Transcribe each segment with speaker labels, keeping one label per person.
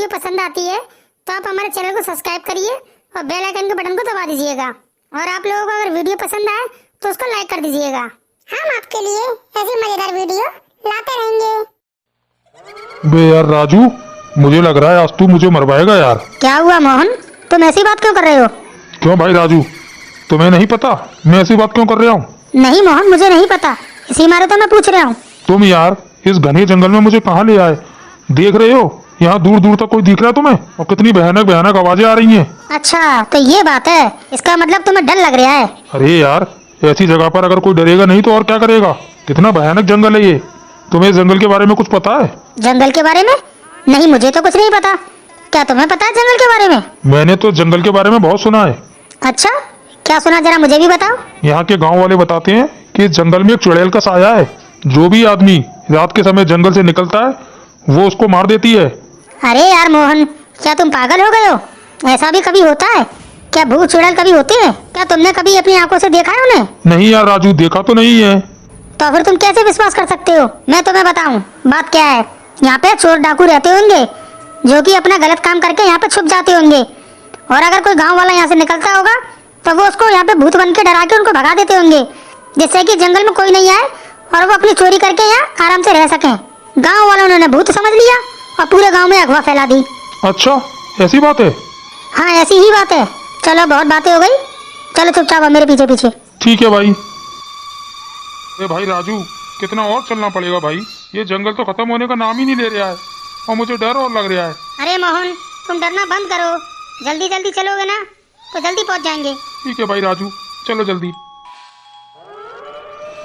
Speaker 1: Video पसंद आती है तो आप हमारे चैनल को सब्सक्राइब करिए और बेल आइकन के बटन को दबा दीजिएगा। और आप लोगों को अगर वीडियो पसंद आए तो उसको लाइक कर दीजिएगा। हम आपके लिए ऐसी मजेदार वीडियो लाते रहेंगे।
Speaker 2: बे यार राजू, मुझे लग रहा है आज तू मुझे मरवाएगा यार।
Speaker 1: क्या हुआ मोहन, तुम ऐसी बात क्यों कर रहे हो?
Speaker 2: क्यों भाई राजू, तुम्हें नहीं पता मैं ऐसी बात क्यों कर रहा हूँ?
Speaker 1: नहीं मोहन, मुझे नहीं पता, इसी मारे तो मैं पूछ रहा हूँ।
Speaker 2: तुम यार इस घने जंगल में मुझे कहाँ ले आए? देख रहे हो यहाँ दूर दूर तक कोई दिख रहा है तुम्हें? और कितनी भयानक भयानक आवाजें आ रही हैं।
Speaker 1: अच्छा तो ये बात है, इसका मतलब तुम्हें डर लग रहा है।
Speaker 2: अरे यार, ऐसी जगह पर अगर कोई डरेगा नहीं तो और क्या करेगा? कितना भयानक जंगल है ये। तुम्हें इस जंगल के बारे में कुछ पता है?
Speaker 1: जंगल के बारे में? नहीं, मुझे तो कुछ नहीं पता। क्या तुम्हें पता है जंगल के बारे में?
Speaker 2: मैंने तो जंगल के बारे में बहुत सुना है।
Speaker 1: अच्छा, क्या सुना, जरा मुझे भी बताओ।
Speaker 2: यहाँ के गांव वाले बताते हैं कि इस जंगल में एक चुड़ैल का साया है। जो भी आदमी रात के समय जंगल से निकलता है वो उसको मार देती है।
Speaker 1: अरे यार मोहन, क्या तुम पागल हो गए हो? ऐसा भी कभी होता है क्या? भूत चुड़ैल कभी होते हैं क्या? तुमने कभी अपनी आंखों से देखा है उन्हें?
Speaker 2: नहीं यार राजू, देखा तो नहीं है।
Speaker 1: तो फिर तुम कैसे विश्वास कर सकते हो? मैं तुम्हें बताऊं बात क्या है। यहाँ पे चोर डाकू रहते होंगे जो कि अपना गलत काम करके यहाँ पे छुप जाते होंगे। और अगर कोई गांव वाला यहाँ से निकलता होगा तो वो उसको यहाँ पे भूत बन के डरा के उनको भगा देते होंगे, जिससे कि जंगल में कोई नहीं आए और वो अपनी चोरी करके यहाँ आराम से रह सकें। गांव वालों ने भूत समझ लिया और पूरे गांव में अगवा फैला दी।
Speaker 2: अच्छा, ऐसी बात है?
Speaker 1: हाँ, ऐसी ही बात है। चलो बहुत बातें हो गई, चलो चुपचाप मेरे पीछे पीछे।
Speaker 2: ठीक है भाई। अरे भाई राजू, कितना और चलना पड़ेगा भाई? ये जंगल तो खत्म होने का नाम ही नहीं ले रहा है और मुझे डर और लग रहा है।
Speaker 1: अरे मोहन, तुम डरना बंद करो। जल्दी जल्दी चलोगे ना तो जल्दी पहुंच जाएंगे।
Speaker 2: ठीक है भाई राजू, चलो जल्दी।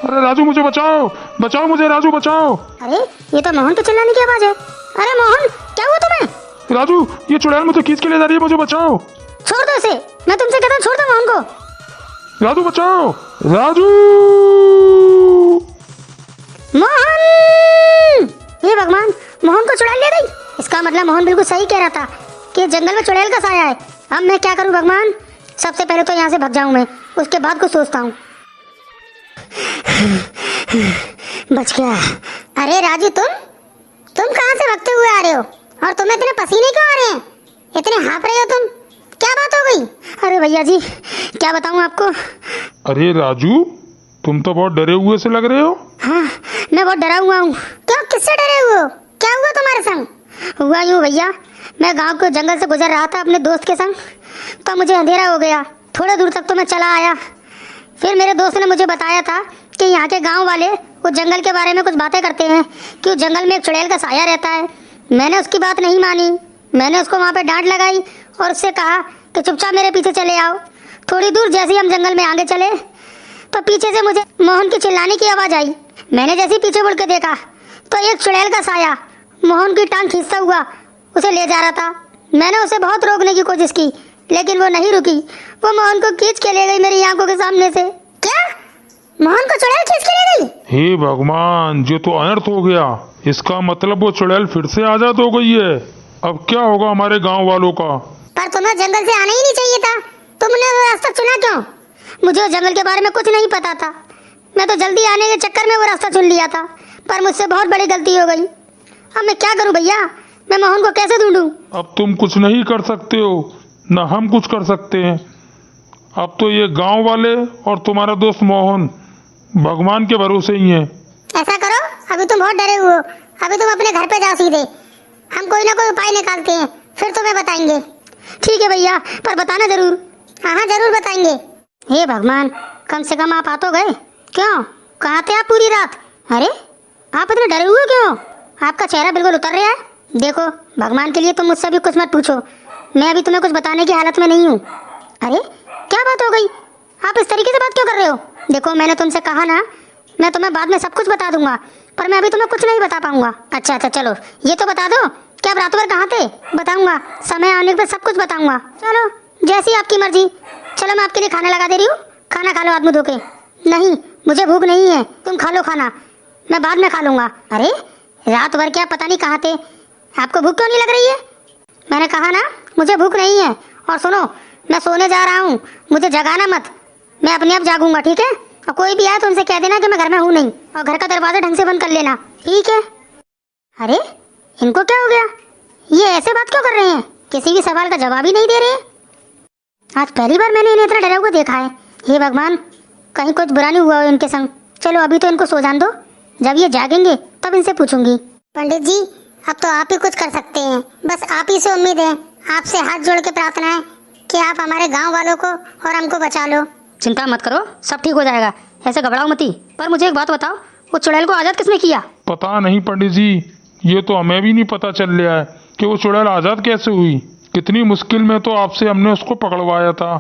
Speaker 2: अरे राजू मुझे बचाओ, बचाओ मुझे राजू, बचाओ।
Speaker 1: अरे ये तो मोहन के चिल्लाने की आवाज है। अरे मोहन, क्या हुआ तुम्हें?
Speaker 2: राजू, ये चुड़ैल मुझे खींच के ले जा रही है, मुझे बचाओ।
Speaker 1: छोड़ दो इसे, मैं तुमसे कहता हूँ छोड़ दो मोहन को।
Speaker 2: राजू बचाओ, राजू।
Speaker 1: मोहन! हे भगवान, मोहन को चुड़ैल ले गई। इसका मतलब मोहन बिल्कुल सही कह रहा था कि जंगल में चुड़ैल का साया है। अब मैं क्या करूं भगवान? सबसे पहले तो यहाँ से भाग जाऊं मैं, उसके बाद कुछ सोचता हूँ। बच गया। अरे राजू, तुम कहाँ से भागते हुए आ रहे हो? और तुम्हें इतने पसीने क्यों आ रहे हैं? इतने हाँफ रहे हो तुम? क्या बात हो गई? अरे भैया जी, क्या बताऊं आपको।
Speaker 2: अरे राजू, तुम तो बहुत डरे हुए से लग रहे हो।
Speaker 1: हाँ, मैं बहुत डरा हुआ हूँ। क्यों, किससे डरे हुए हो? क्या हुआ तुम्हारे संग? हुआ यूँ भैया, मैं गांव के जंगल से गुजर रहा था अपने दोस्त के संग, तो मुझे अंधेरा हो गया। थोड़े दूर तक तो मैं चला आया, फिर मेरे दोस्त ने मुझे बताया था कि यहाँ के गांव वाले उस जंगल के बारे में कुछ बातें करते हैं कि उस जंगल में एक चुड़ैल का साया रहता है। मैंने उसकी बात नहीं मानी, मैंने उसको वहाँ पे डांट लगाई और उससे कहा कि चुपचाप मेरे पीछे चले आओ। थोड़ी दूर जैसे ही हम जंगल में आगे चले तो पीछे से मुझे मोहन की चिल्लाने की आवाज़ आई। मैंने जैसे ही पीछे मुड़ के देखा तो एक चुड़ैल का साया मोहन की टांग खींचता हुआ उसे ले जा रहा था। मैंने उसे बहुत रोकने की कोशिश की लेकिन वो नहीं रुकी। वो मोहन को खींच के ले गई मेरी आंखों के सामने से। क्या? मोहन को चुड़ैल खींच के ले गई? हे
Speaker 2: भगवान, जो तो अनर्थ हो गया। इसका मतलब वो चुड़ैल फिर से आजाद हो गई है। अब क्या होगा हमारे गांव वालों का?
Speaker 1: पर तुम्हें जंगल से आना ही नहीं चाहिए था। तुमने वो रास्ता चुना क्यों? मुझे जंगल के बारे में कुछ नहीं पता था। मैं तो जल्दी आने के चक्कर में वो रास्ता चुन लिया था, पर मुझसे बहुत बड़ी गलती हो गई। अब मैं क्या करूं भैया? मैं मोहन को कैसे ढूंढूं?
Speaker 2: अब तुम कुछ नहीं कर सकते हो, न हम कुछ कर सकते हैं। अब तो ये गांव वाले और तुम्हारा दोस्त मोहन भगवान के भरोसे ही हैं।
Speaker 1: ऐसा करो, अभी तुम बहुत डरे हुए हो, अभी तुम अपने घर पे जाओ सीधे। हम कोई ना कोई उपाय निकालते हैं, फिर तुम्हें बताएंगे। ठीक है भैया, पर बताना जरूर। हाँ हाँ, जरूर बताएंगे। हे भगवान, कम से कम आप आ तो गए। क्यों, कहाँ थे आप पूरी रात? अरे आप इतने डरे हुए क्यों? आपका चेहरा बिल्कुल उतर रहा है। देखो, भगवान के लिए तुम मुझसे भी कुछ मत पूछो, मैं अभी तुम्हें कुछ बताने की हालत में नहीं हूँ। अरे क्या बात हो गई? आप इस तरीके से बात क्यों कर रहे हो? देखो, मैंने तुमसे कहा ना, मैं तुम्हें बाद में सब कुछ बता दूंगा, पर मैं अभी तुम्हें कुछ नहीं बता पाऊंगा। अच्छा चलो, ये तो बता दो कि आप रात भर कहाँ थे? बताऊंगा, समय आने पर सब कुछ बताऊंगा। चलो, जैसी आपकी मर्जी। चलो, मैं आपके लिए खाना लगा दे रही हूँ, खाना खा लो हाथ मुँह धो के। नहीं, मुझे भूख नहीं है, तुम खा लो खाना, मैं बाद में खा लूंगा। अरे रात भर क्या पता नहीं कहाँ थे? आपको भूख क्यों नहीं लग रही है? मैंने कहा ना, मुझे भूख नहीं है। और सुनो, मैं सोने जा रहा हूँ, मुझे जगाना मत, मैं अपने आप जागूंगा, ठीक है? और कोई भी आए तो उनसे कह देना कि मैं घर में हूँ नहीं, और घर का दरवाजा ढंग से बंद कर लेना, ठीक है? अरे इनको क्या हो गया? ये ऐसे बात क्यों कर रहे हैं? किसी भी सवाल का जवाब ही नहीं दे रहे हैं। आज पहली बार मैंने इन्हें इतना डरे हुए देखा है। हे भगवान, कहीं कुछ बुरा नहीं हुआ हो इनके संग। चलो अभी तो इनको सो जान दो, जब ये जागेंगे तब इनसे पूछूंगी। पंडित जी, अब तो आप ही कुछ कर सकते हैं। बस आप ही से उम्मीद है। आपसे हाथ जोड़ के प्रार्थना है कि आप हमारे गांव वालों को और हमको बचा लो।
Speaker 3: चिंता मत करो, सब ठीक हो जाएगा। ऐसे घबराओ मती। पर मुझे एक बात बताओ, वो चुड़ैल को आज़ाद किसने किया?
Speaker 2: पता नहीं पंडित जी, ये तो हमें भी नहीं पता चल रहा है कि वो चुड़ैल आज़ाद कैसे हुई। कितनी मुश्किल में तो आपसे हमने उसको पकड़वाया था,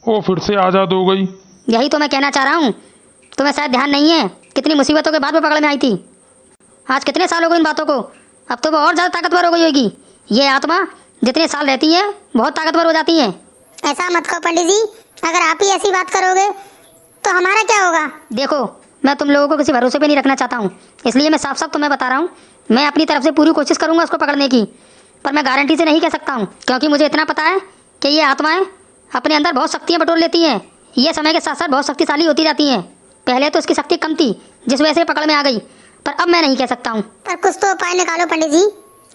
Speaker 2: वो फिर से आज़ाद हो गई।
Speaker 3: यही तो मैं कहना चाह रहा हूँ। तुम्हें शायद ध्यान नहीं है कितनी मुसीबतों के बाद वो पकड़ में आई थी। आज कितने साल हो गए इन बातों को। अब तो वो और ज़्यादा ताकतवर हो गई होगी। ये आत्मा जितने साल रहती है बहुत ताकतवर हो जाती है।
Speaker 1: ऐसा मत कहो पंडित जी, अगर आप ही ऐसी बात करोगे तो हमारा क्या होगा?
Speaker 3: देखो, मैं तुम लोगों को किसी भरोसे पे नहीं रखना चाहता हूँ, इसलिए मैं साफ साफ तुम्हें बता रहा हूँ। मैं अपनी तरफ से पूरी कोशिश करूँगा उसको पकड़ने की, पर मैं गारंटी से नहीं कह सकता हूँ, क्योंकि मुझे इतना पता है कि ये आत्माएं अपने अंदर बहुत शक्तियाँ बटोर लेती हैं। ये समय के साथ साथ बहुत शक्तिशाली होती जाती हैं। पहले तो उसकी शक्ति कम थी, जिस वजह से पकड़ में आ गई, पर अब मैं नहीं कह सकता हूँ।
Speaker 1: पर कुछ तो उपाय निकालो पंडित जी।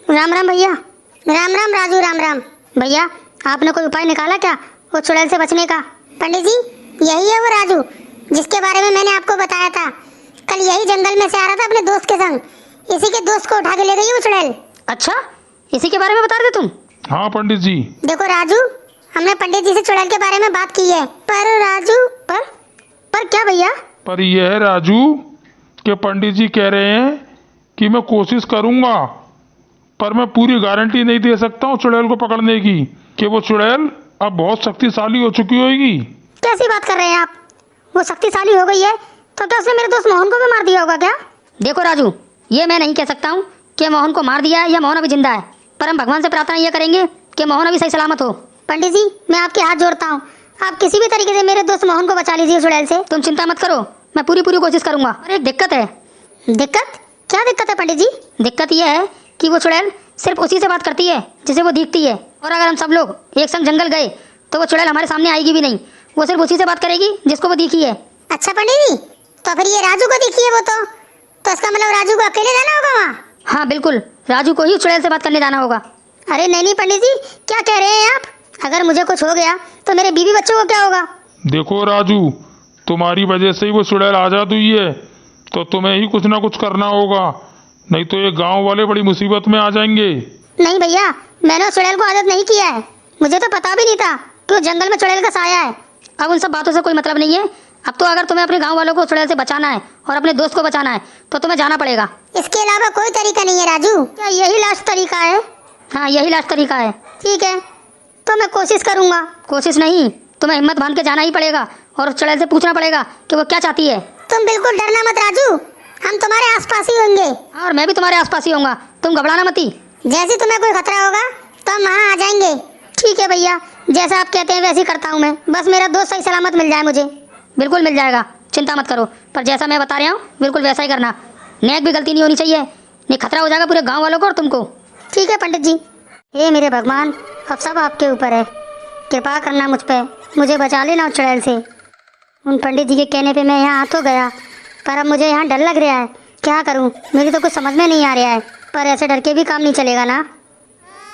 Speaker 1: राम राम भैया। राम राम राजू, राम राम। भैया, आपने कोई उपाय निकाला क्या वो चुड़ैल से बचने का? पंडित जी, यही है वो राजू जिसके बारे में मैंने आपको बताया था। कल यही जंगल में से आ रहा था अपने दोस्त के संग। इसी के दोस्त को उठा के ले गई वो चुड़ैल।
Speaker 3: अच्छा, इसी के बारे में बता रहे तुम?
Speaker 2: हाँ पंडित जी।
Speaker 1: देखो राजू, हमने पंडित जी से चुड़ैल के बारे में बात की है, पर राजू पर क्या भैया?
Speaker 2: पर यह है राजू कि पंडित जी कह रहे हैं कि मैं कोशिश करूंगा, पर मैं पूरी गारंटी नहीं दे सकता हूँ चुड़ैल को पकड़ने की, कि वो चुड़ैल अब बहुत शक्तिशाली हो चुकी होगी।
Speaker 1: कैसी बात कर रहे हैं आप? वो शक्तिशाली हो गई है तो क्या उसने मेरे दोस्त मोहन को भी मार दिया होगा क्या?
Speaker 3: देखो राजू, ये मैं नहीं कह सकता हूँ कि मोहन को मार दिया है या मोहन अभी जिंदा है, पर हम भगवान से प्रार्थना ये करेंगे कि मोहन अभी सही सलामत हो।
Speaker 1: पंडित जी, मैं आपके हाथ जोड़ता हूँ, आप किसी भी तरीके से मेरे दोस्त मोहन को बचा लीजिए चुड़ैल से।
Speaker 3: तुम चिंता मत करो, मैं पूरी कोशिश करूंगा। और एक दिक्कत है।
Speaker 1: दिक्कत? क्या दिक्कत है पंडित जी?
Speaker 3: दिक्कत यह है कि वो चुड़ैल सिर्फ उसी से बात करती है जिसे वो दिखती है, और अगर हम सब लोग एक संग जंगल गए तो वो चुड़ैल हमारे सामने आएगी भी नहीं। वो सिर्फ उसी से बात करेगी जिसको वो दिखी है।
Speaker 1: अच्छा पंडित जी, तो फिर ये राजू को दिखी है वो तो इसका मतलब राजू को अकेले जाना होगा वहाँ?
Speaker 3: हाँ बिल्कुल, राजू को ही चुड़ैल से बात करने जाना होगा।
Speaker 1: अरे नहीं पंडित जी, क्या कह रहे हैं आप? अगर मुझे कुछ हो गया तो मेरे बीवी बच्चों को क्या होगा?
Speaker 2: देखो राजू, तुम्हारी वजह से ही वो चुड़ैल आज़ाद हुई है, तो तुम्हें ही कुछ ना कुछ करना होगा, नहीं तो ये गांव वाले बड़ी मुसीबत में आ जाएंगे।
Speaker 1: नहीं भैया, मैंने उस चुड़ैल को आज़ाद नहीं किया है। मुझे तो पता भी नहीं था कि वो जंगल में चुड़ैल का साया है।
Speaker 3: अब उन सब बातों से कोई मतलब नहीं है। अब तो अगर तुम्हें अपने गांव वालों को चुड़ैल से बचाना है और अपने दोस्त को बचाना है तो तुम्हें जाना पड़ेगा।
Speaker 1: इसके अलावा कोई तरीका नहीं है राजू? क्या यही लास्ट तरीका है?
Speaker 3: हाँ, यही लास्ट तरीका है।
Speaker 1: ठीक है, तो मैं कोशिश करूंगा।
Speaker 3: कोशिश नहीं, तुम्हें हिम्मत बांध के जाना ही पड़ेगा और उस चुड़ैल से पूछना पड़ेगा कि वो क्या चाहती है।
Speaker 1: तुम बिल्कुल डरना मत राजू, हम तुम्हारे आसपास ही होंगे।
Speaker 3: और मैं भी तुम्हारे आसपास ही होऊंगा, तुम घबराना मती।
Speaker 1: जैसे तुम्हें कोई खतरा होगा तो हम वहाँ आ जाएंगे। ठीक है भैया, जैसा आप कहते हैं वैसे ही करता हूँ मैं। बस मेरा दोस्त सही सलामत मिल जाए मुझे।
Speaker 3: बिल्कुल मिल जाएगा, चिंता मत करो। पर जैसा मैं बता रहा हूँ बिल्कुल वैसा ही करना। नेक भी गलती नहीं होनी चाहिए, नहीं खतरा हो जाएगा पूरे गांव वालों को और तुमको।
Speaker 1: ठीक है पंडित जी। हे मेरे भगवान, अब सब आपके ऊपर है, कृपा करना मुझ पे, मुझे बचा लेना उस चुड़ैल से। उन पंडित जी के कहने पे मैं यहाँ आ तो गया, पर अब मुझे यहाँ डर लग रहा है। क्या करूँ, मेरी तो कुछ समझ में नहीं आ रहा है। पर ऐसे डर के भी काम नहीं चलेगा ना,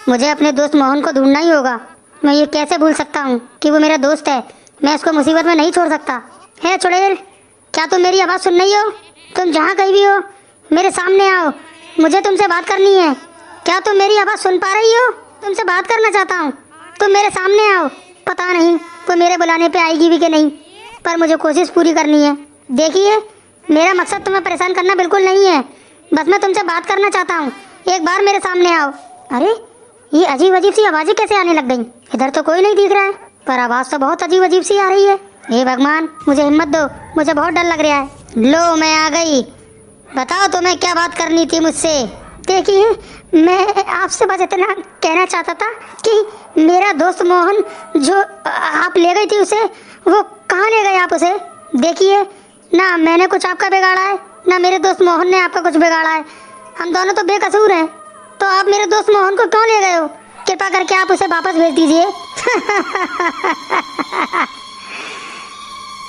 Speaker 1: मुझे अपने दोस्त मोहन को ढूंढना ही होगा। मैं ये कैसे भूल सकता हूँ कि वो मेरा दोस्त है, मैं उसको मुसीबत में नहीं छोड़ सकता। है चुड़ैल, क्या तुम मेरी आवाज़ सुन रही हो? तुम जहाँ कहीं भी हो मेरे सामने आओ, मुझे तुमसे बात करनी है। क्या तुम मेरी आवाज़ सुन पा रही हो? तुमसे बात करना चाहता हूँ, तुम मेरे सामने आओ। पता नहीं वो मेरे बुलाने पे आएगी भी कि नहीं, पर मुझे कोशिश पूरी करनी है। देखिए, मेरा मकसद तुम्हें परेशान करना बिल्कुल नहीं है, बस मैं तुमसे बात करना चाहता हूँ। एक बार मेरे सामने आओ। अरे, ये अजीब अजीब सी आवाज़ें कैसे आने लग गई? इधर तो कोई नहीं दिख रहा है, पर आवाज़ तो बहुत अजीब अजीब सी आ रही है। हे भगवान, मुझे हिम्मत दो, मुझे बहुत डर लग रहा है। लो, मैं आ गई। बताओ तुम्हें क्या बात करनी थी मुझसे? देखिए, मैं आपसे बस इतना कहना चाहता था कि मेरा दोस्त मोहन जो आप ले गई थी उसे, वो कहाँ ले गए आप उसे? देखिए ना, मैंने कुछ आपका बिगाड़ा है ना मेरे दोस्त मोहन ने आपका कुछ बिगाड़ा है। हम दोनों तो बेकसूर हैं, तो आप मेरे दोस्त मोहन को क्यों ले गए हो? कृपा करके आप उसे वापस भेज दीजिए।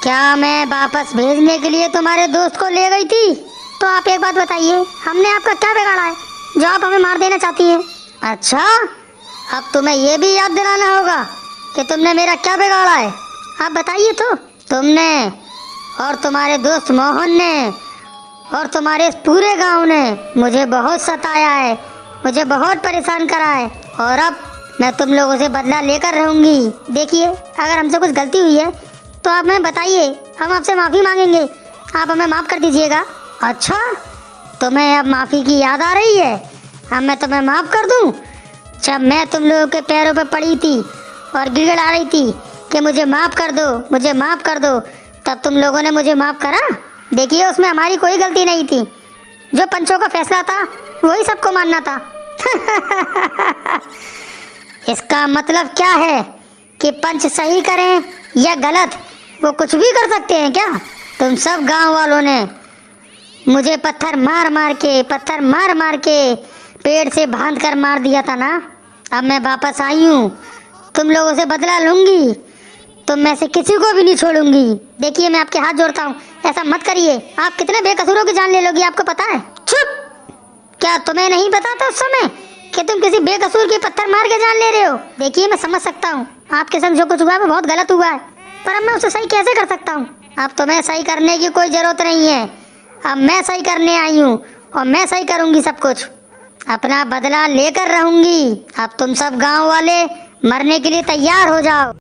Speaker 1: क्या मैं वापस भेजने के लिए तुम्हारे दोस्त को ले गई थी? तो आप एक बात बताइए, हमने आपका क्या बिगाड़ा है जो आप हमें मार देना चाहती हैं? अच्छा, अब तुम्हें ये भी याद दिलाना होगा कि तुमने मेरा क्या बिगाड़ा है। आप बताइए तो। तुमने और तुम्हारे दोस्त मोहन ने और तुम्हारे इस पूरे गांव ने मुझे बहुत सताया है, मुझे बहुत परेशान करा है, और अब मैं तुम लोगों से बदला लेकर रहूंगी। देखिए, अगर हमसे कुछ गलती हुई है तो आप हमें बताइए, हम आपसे माफ़ी मांगेंगे, आप हमें माफ़ कर दीजिएगा। अच्छा, तुम्हें अब माफ़ी की याद आ रही है? अब मैं तुम्हें माफ़ कर दूं? जब मैं तुम लोगों के पैरों पे पड़ी थी और गिड़गिड़ा रही थी कि मुझे माफ़ कर दो, मुझे माफ़ कर दो, तब तुम लोगों ने मुझे माफ़ करा? देखिए, उसमें हमारी कोई गलती नहीं थी। जो पंचों का फैसला था वही सबको मानना था। इसका मतलब क्या है कि पंच सही करें या गलत, वो कुछ भी कर सकते हैं क्या? तुम सब गांव वालों ने मुझे पत्थर मार मार के पेड़ से बांध कर मार दिया था ना। अब मैं वापस आई हूँ, तुम लोगों से बदला लूंगी, तुम में से किसी को भी नहीं छोड़ूंगी। देखिए, मैं आपके हाथ जोड़ता हूँ, ऐसा मत करिए। आप कितने बेकसूरों की जान ले लोगी, आपको पता है? चुप! क्या तुम्हें नहीं पता था उस समय कि तुम किसी बेकसूर की पत्थर मार के जान ले रहे हो? देखिए, मैं समझ सकता हूँ आपके संग जो कुछ हुआ है वो बहुत गलत हुआ है, पर अब मैं उसे सही कैसे कर सकता हूँ? अब तुम्हें सही करने की कोई जरूरत नहीं है। अब मैं सही करने आई हूँ और मैं सही करूँगी सब कुछ, अपना बदला लेकर रहूंगी। अब तुम सब गांव वाले मरने के लिए तैयार हो जाओ।